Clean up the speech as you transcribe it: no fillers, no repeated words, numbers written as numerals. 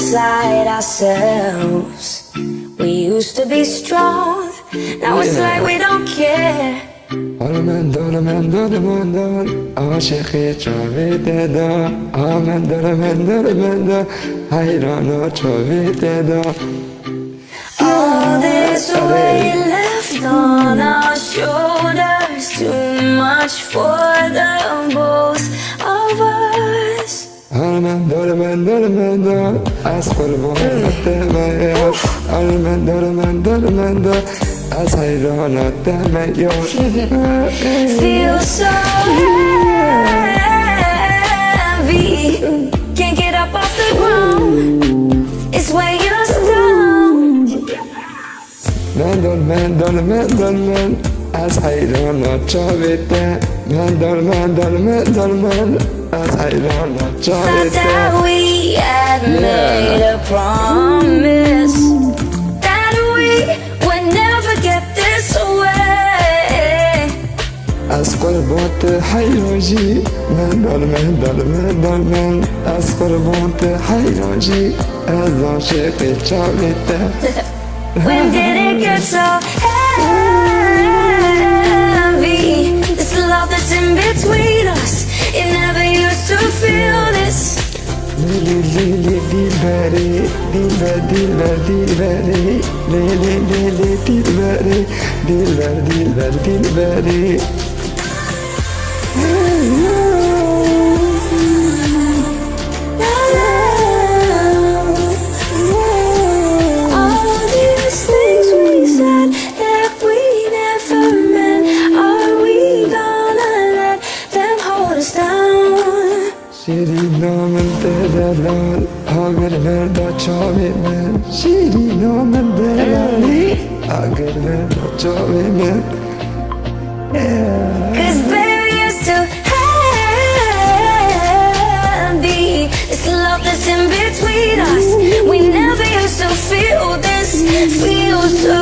inside ourselves. We used to be strong, now it's like we don't care. من دار عاشقی چاویده دا من دار حیرانا چاویده دا. All this weight left on our shoulders, too much for the both of us. من دار از قربانت میار من دار از حیرانت میار. Feel so heavy, can't get up off the ground, it's weighing us down. من از حیرانت چاویده. من از حیرانت Thought چاویده. that we had made a promise that we would never get this way. از قربات حیراجی من از قربات حیراجی از عاشق چاویده. When did it get so heavy? This love that's in between us, it never used to feel this. dilberi. All these things we said that we never meant, are we gonna let them hold us down? شیرین نامن دلال اگر مردا چاوی من. شیرین نامن دلالی اگر مردا چاوی من. Cause baby it's too heavy, this love that's in between us, we never used to feel this, feel so